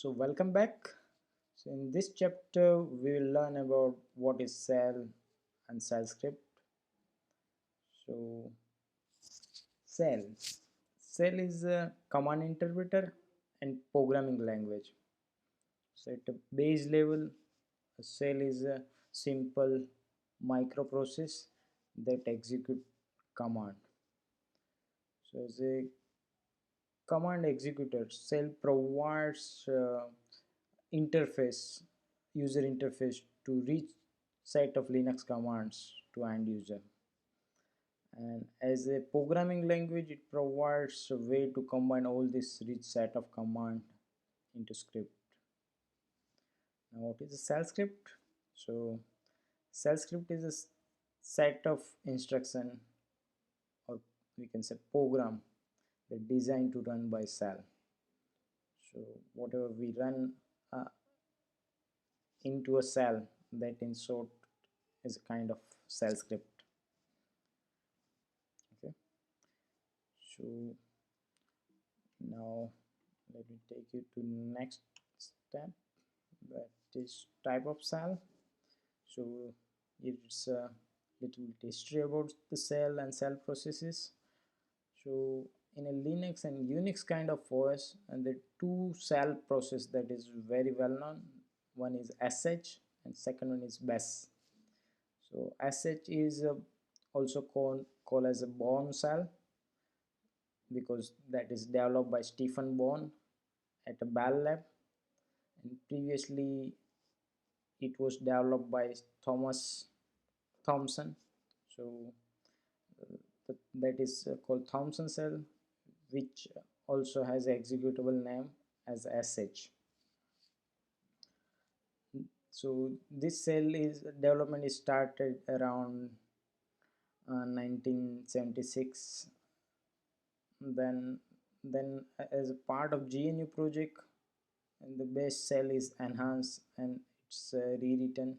So welcome back. So in this chapter we will learn about what is cell and cell script. So cell. Cell is a command interpreter and programming language. So at a base level, a cell is a simple microprocess that execute command. So as a command executor, cell provides interface user interface to reach set of Linux commands to end user, and as a programming language it provides a way to combine all this rich set of command into script. Now what is a shell script? So shell script is a set of instruction, or we can say program, that designed to run by shell. So whatever we run uh, into a cell, that in short is a kind of shell script. Okay, so now let me take you to next step, that is type of cell. So it's a little bit history about the cell and cell processes. So in a Linux and Unix kind of OS, and the two cell process that is very well known, one is sh and second one is bash. So sh is also called as a Bourne cell, because that is developed by Stephen Bourne at a Bell Lab, and previously it was developed by Thomas Thomson. So that is called Thomson cell, which also has executable name as sh. So this cell is development is started around 1976. Then as a part of GNU project, and the base cell is enhanced and it's rewritten.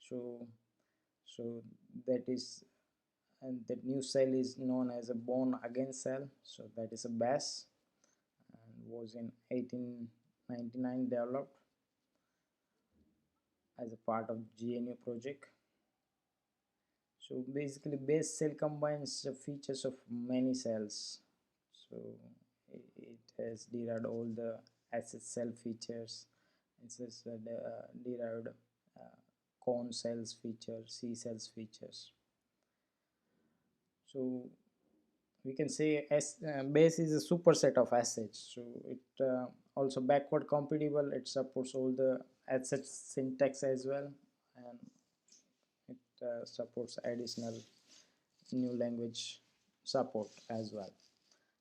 So so that is, and that new cell is known as a born again cell, so that is a bash, and was in 1899 developed as a part of GNU project. So basically base cell combines the features of many cells. So it has derived all the SS cell features. It has derived cone cells features, C cells features. So we can say base is a superset of sh. So it also backward compatible, it supports all the sh syntax as well, and it supports additional new language support as well,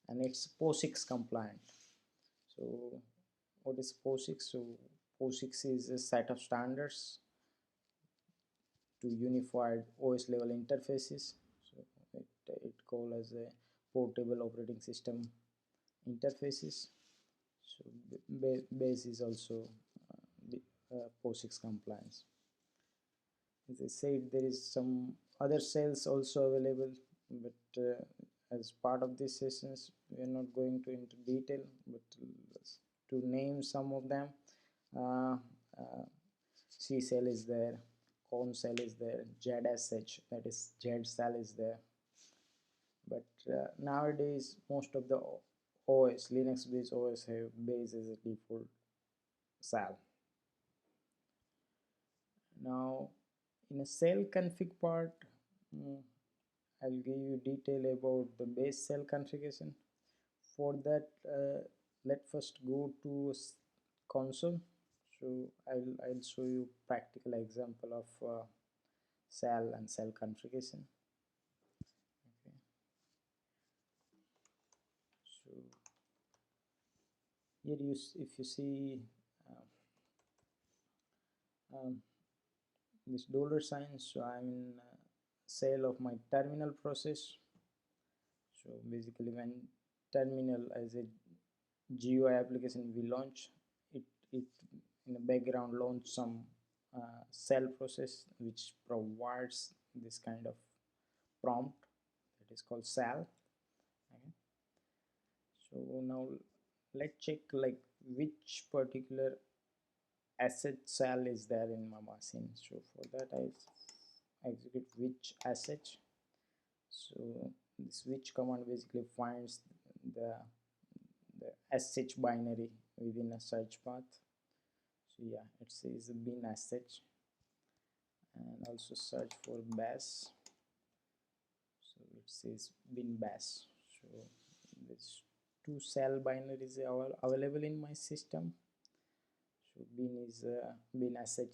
and it's POSIX compliant. So what is POSIX? So POSIX is a set of standards to unified OS level interfaces. So it called as a portable operating system interfaces. So base is also POSIX compliance. As I said, there is some other cells also available, but as part of these sessions we are not going to into detail, but to name some of them, uh, uh, C cell is there, cone cell is there, ZSH, that is Z cell is there. But nowadays most of the OS, Linux based OS, have base as a default cell. Now in a cell config part, mm, I'll give you detail about the base cell configuration. For that, let first go to console. So I'll show you practical example of cell and cell configuration. Okay. So here if you see uh, um, this dollar sign, so I'm in cell of my terminal process. So basically when terminal as a GUI application we launch, it in the background launch some cell process which provides this kind of prompt, that is called cell. Okay. So now let's check like which particular asset cell is there in my machine. So for that I execute which asset. So this which command basically finds the the sh binary within a search path. So yeah, it says bin sh, and also search for bash. So it says bin bash. So this two cell binaries are available in my system. So bin sh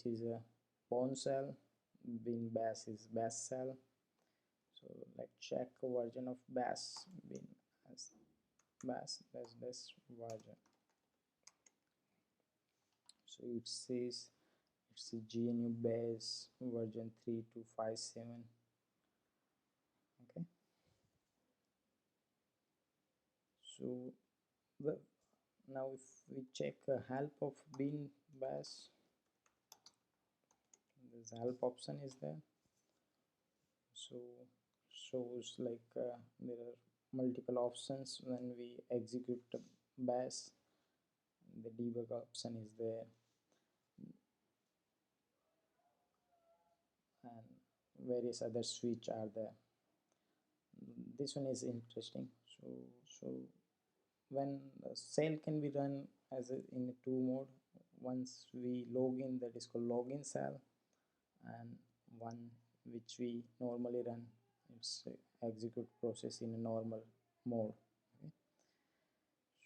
is a pawn cell, bin bash is bash cell. So let's check a version of bash. Bin bash this version. So it says it's a GNU base version 3257. Okay, so the, now if we check help of bin bash, this help option is there. So shows like there are multiple options when we execute the bash. The debug option is there, and various other switch are there. This one is interesting. So when a cell can be run as in a two mode. Once we log in, that is called login cell, and one which we normally run, it's execute process in a normal mode. Okay.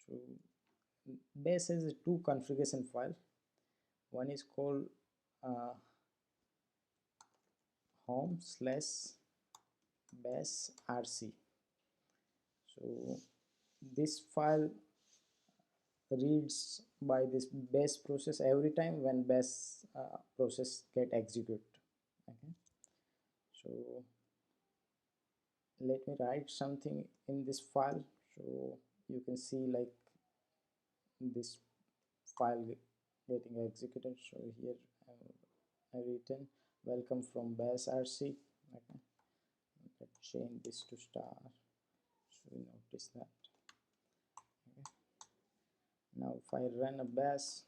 So base has two configuration file. One is called uh, home/bash/rc. So this file reads by this bash process every time when bash process get execute. Okay, so let me write something in this file. So you can see like this file getting executed. So here I written welcome from bash rc. Okay, let's change this to star so we notice that. Okay, now if I run a bash,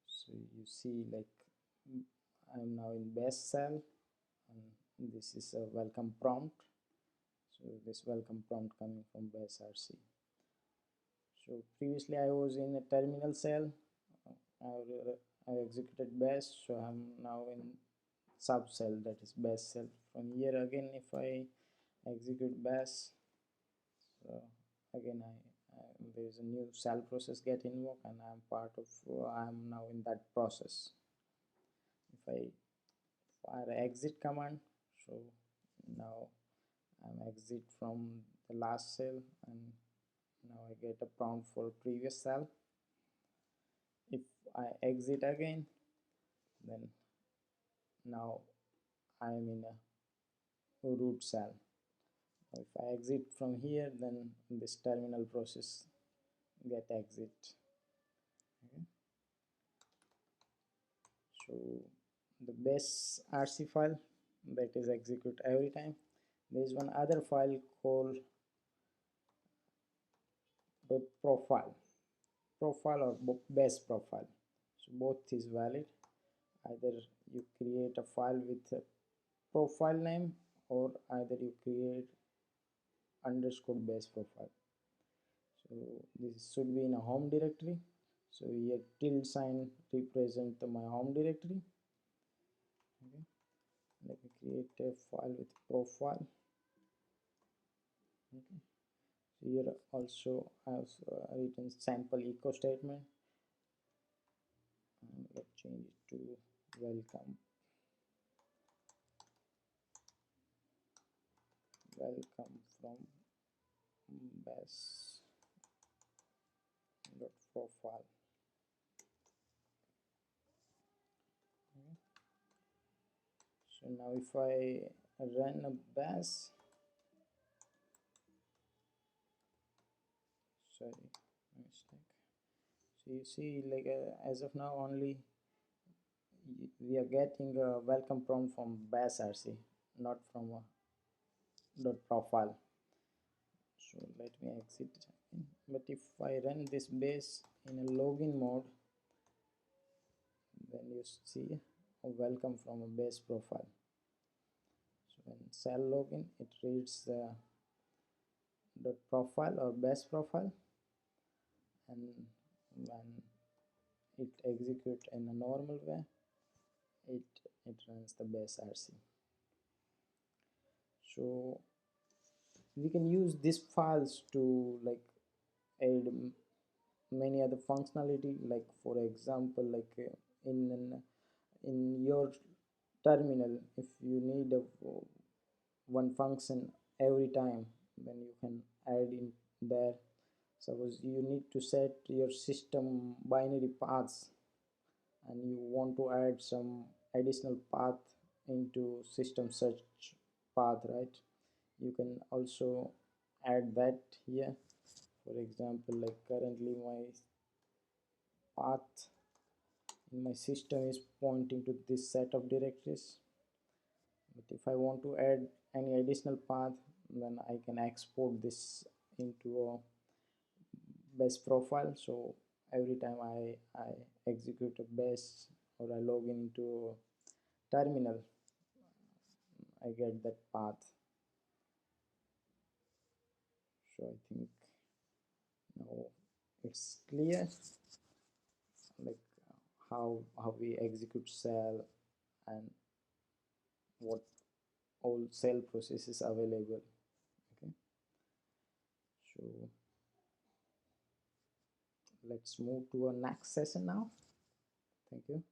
so you see like I'm now in bash cell, and this is a welcome prompt. So this welcome prompt coming from bash rc. So previously I was in a terminal cell. I executed bash, so I'm now in sub cell, that is bash cell. From here again, if I execute bash, so again there is a new cell process get invoked, and I'm part of. I'm now in that process. If I fire exit command, so now I'm exit from the last cell, and now I get a prompt for previous cell. If I exit again, then now I am in a root cell. If I exit from here, then this terminal process get exit. Okay. So the base rc file that is execute every time. There is one other file called profile or base profile. So both is valid. Either you create a file with a profile name, or either you create underscore base profile. So this should be in a home directory. So here tilde sign represent my home directory. Okay, let me create a file with profile. Okay, so here also I have written sample echo statement, and let's change it to welcome from bash dot profile. Okay. So now if I run a bash, sorry, mistake. So you see like as of now only we are getting a welcome prompt from bash rc, not from a dot profile. So let me exit But if I run this base in a login mode, then you see a welcome from a base profile. So when cell login, it reads the profile or base profile, and when it execute in a normal way, it runs the base RC. So we can use these files to like add many other functionality, like for example, like in your terminal, if you need one function every time, then you can add in there. Suppose you need to set your system binary paths and you want to add some additional path into system search path, right? You can also add that here. For example, like currently my path in my system is pointing to this set of directories, but if I want to add any additional path, then I can export this into a base profile. So every time I execute a base or I log into terminal, I get that path. So I think now it's clear, like how we execute cell and what all cell processes available. Okay, so let's move to our next session now. Thank you.